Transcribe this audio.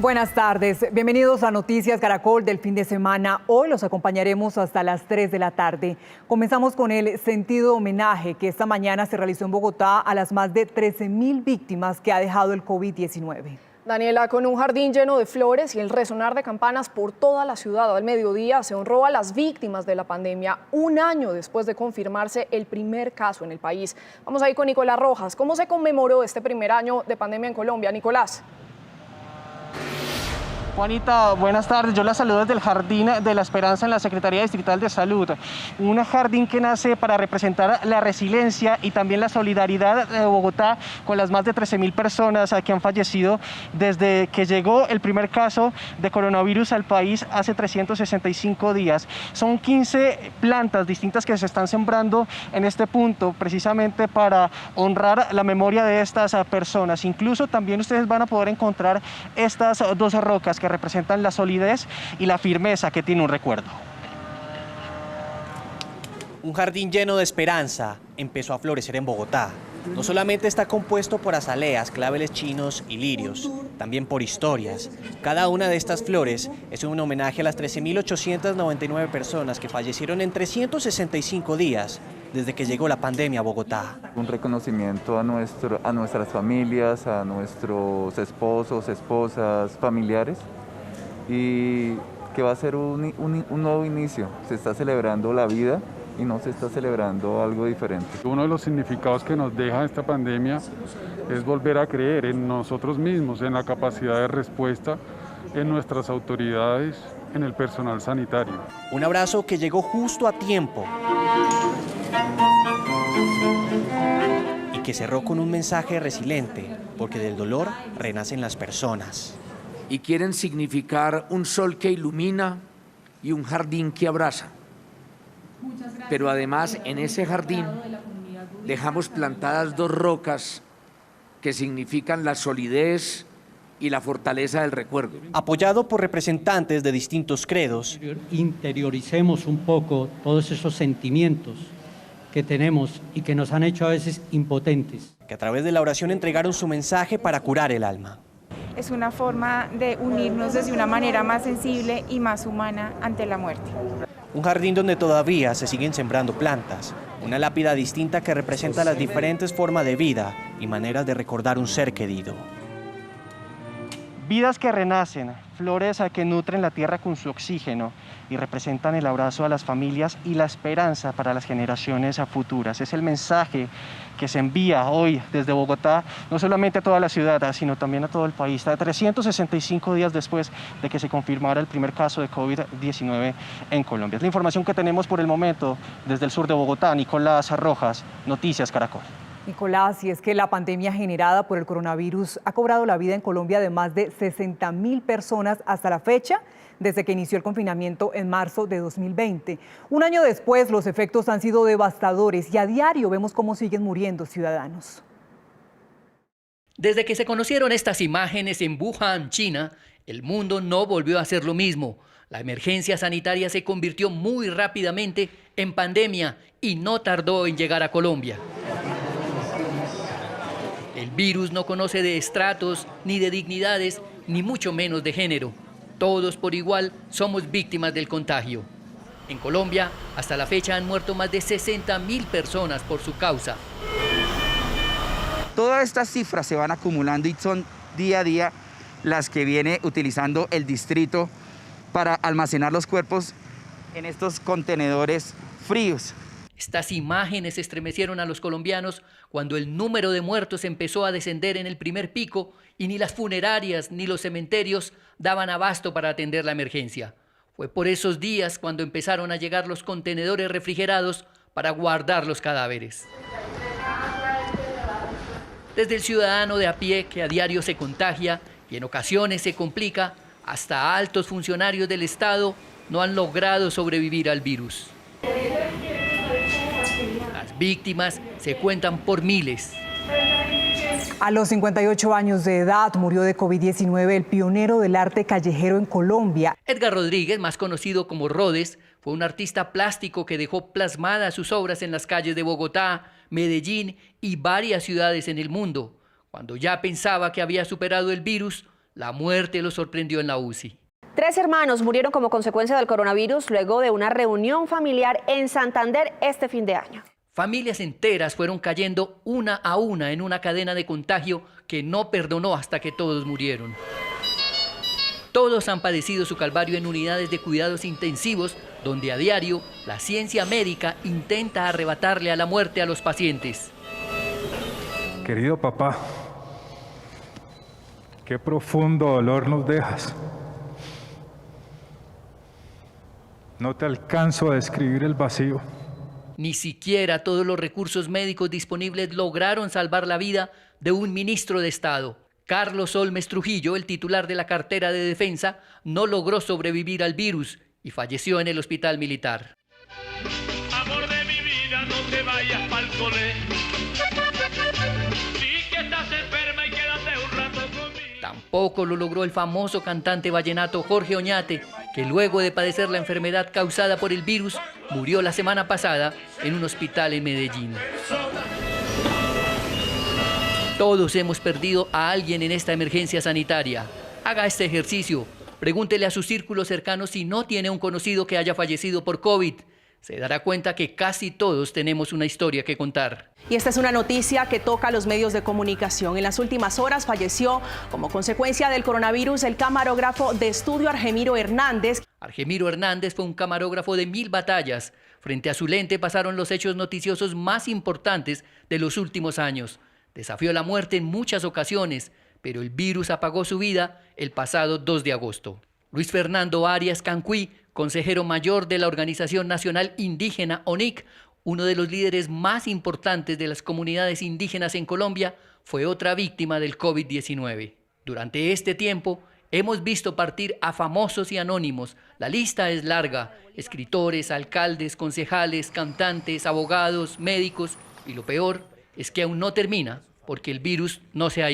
Buenas tardes, bienvenidos a Noticias Caracol del fin de semana. Hoy los acompañaremos hasta las 3 de la tarde. Comenzamos con el sentido homenaje que esta mañana se realizó en Bogotá a las más de 13.000 víctimas que ha dejado el COVID-19. Daniela, con un jardín lleno de flores y el resonar de campanas por toda la ciudad al mediodía, se honró a las víctimas de la pandemia, un año después de confirmarse el primer caso en el país. Vamos ahí con Nicolás Rojas. ¿Cómo se conmemoró este primer año de pandemia en Colombia, Nicolás? Juanita, buenas tardes. Yo la saludo desde el Jardín de la Esperanza en la Secretaría Distrital de Salud. Un jardín que nace para representar la resiliencia y también la solidaridad de Bogotá con las más de 13.000 personas que han fallecido desde que llegó el primer caso de coronavirus al país hace 365 días. Son 15 plantas distintas que se están sembrando en este punto precisamente para honrar la memoria de estas personas. Incluso también ustedes van a poder encontrar estas dos rocas que representan la solidez y la firmeza que tiene un recuerdo. Un jardín lleno de esperanza empezó a florecer en Bogotá. No solamente está compuesto por azaleas, claveles chinos y lirios, también por historias. Cada una de estas flores es un homenaje a las 13.899 personas que fallecieron en 365 días desde que llegó la pandemia a Bogotá. Un reconocimiento a nuestras familias, a nuestros esposos, esposas, familiares, y que va a ser un nuevo inicio. Se está celebrando la vida y no se está celebrando algo diferente. Uno de los significados que nos deja esta pandemia es volver a creer en nosotros mismos, en la capacidad de respuesta, en nuestras autoridades, en el personal sanitario. Un abrazo que llegó justo a tiempo y que cerró con un mensaje resiliente, porque del dolor renacen las personas. Y quieren significar un sol que ilumina y un jardín que abraza. Pero además en ese jardín dejamos plantadas dos rocas que significan la solidez y la fortaleza del recuerdo. Apoyado por representantes de distintos credos, interioricemos un poco todos esos sentimientos que tenemos y que nos han hecho a veces impotentes. Que a través de la oración entregaron su mensaje para curar el alma. Es una forma de unirnos desde una manera más sensible y más humana ante la muerte. Un jardín donde todavía se siguen sembrando plantas, una lápida distinta que representa las diferentes formas de vida y maneras de recordar un ser querido. Vidas que renacen, flores que nutren la tierra con su oxígeno y representan el abrazo a las familias y la esperanza para las generaciones futuras. Es el mensaje que se envía hoy desde Bogotá, no solamente a toda la ciudad, sino también a todo el país, 365 días después de que se confirmara el primer caso de COVID-19 en Colombia. Es la información que tenemos por el momento desde el sur de Bogotá. Nicolás Rojas, Noticias Caracol. Nicolás, y es que la pandemia generada por el coronavirus ha cobrado la vida en Colombia de más de 60.000 personas hasta la fecha, desde que inició el confinamiento en marzo de 2020. Un año después, los efectos han sido devastadores y a diario vemos cómo siguen muriendo ciudadanos. Desde que se conocieron estas imágenes en Wuhan, China, el mundo no volvió a ser lo mismo. La emergencia sanitaria se convirtió muy rápidamente en pandemia y no tardó en llegar a Colombia. El virus no conoce de estratos, ni de dignidades, ni mucho menos de género. Todos por igual somos víctimas del contagio. En Colombia, hasta la fecha han muerto más de 60.000 personas por su causa. Todas estas cifras se van acumulando y son día a día las que viene utilizando el distrito para almacenar los cuerpos en estos contenedores fríos. Estas imágenes estremecieron a los colombianos cuando el número de muertos empezó a descender en el primer pico y ni las funerarias ni los cementerios daban abasto para atender la emergencia. Fue por esos días cuando empezaron a llegar los contenedores refrigerados para guardar los cadáveres. Desde el ciudadano de a pie que a diario se contagia y en ocasiones se complica, hasta altos funcionarios del Estado no han logrado sobrevivir al virus. Las víctimas se cuentan por miles. A los 58 años de edad murió de COVID-19 el pionero del arte callejero en Colombia. Edgar Rodríguez, más conocido como Rhodes, fue un artista plástico que dejó plasmadas sus obras en las calles de Bogotá, Medellín y varias ciudades en el mundo. Cuando ya pensaba que había superado el virus, La muerte lo sorprendió en la UCI. 3 hermanos murieron como consecuencia del coronavirus luego de una reunión familiar en Santander este fin de año. Familias enteras fueron cayendo una a una en una cadena de contagio que no perdonó hasta que todos murieron. Todos han padecido su calvario en unidades de cuidados intensivos, donde a diario la ciencia médica intenta arrebatarle a la muerte a los pacientes. Querido papá, qué profundo dolor nos dejas. No te alcanzo a describir el vacío. Ni siquiera todos los recursos médicos disponibles lograron salvar la vida de un ministro de Estado. Carlos Olmes Trujillo, el titular de la cartera de Defensa, no logró sobrevivir al virus y falleció en el hospital militar. Amor de mi vida, no te vayas pa'l cole. Sí que estás enferma y quédate un rato conmigo. Tampoco lo logró el famoso cantante vallenato Jorge Oñate, que luego de padecer la enfermedad causada por el virus, murió la semana pasada en un hospital en Medellín. Todos hemos perdido a alguien en esta emergencia sanitaria. Haga este ejercicio. Pregúntele a su círculo cercano si no tiene un conocido que haya fallecido por COVID. Se dará cuenta que casi todos tenemos una historia que contar. Y esta es una noticia que toca a los medios de comunicación. En las últimas horas falleció como consecuencia del coronavirus el camarógrafo de estudio Argemiro Hernández. Argemiro Hernández fue un camarógrafo de 1000 batallas. Frente a su lente pasaron los hechos noticiosos más importantes de los últimos años. Desafió la muerte en muchas ocasiones, pero el virus apagó su vida el pasado 2 de agosto. Luis Fernando Arias Cancuí, consejero mayor de la Organización Nacional Indígena ONIC, uno de los líderes más importantes de las comunidades indígenas en Colombia, fue otra víctima del COVID-19. Durante este tiempo, hemos visto partir a famosos y anónimos. La lista es larga: escritores, alcaldes, concejales, cantantes, abogados, médicos, y lo peor es que aún no termina, porque el virus no se ha ido.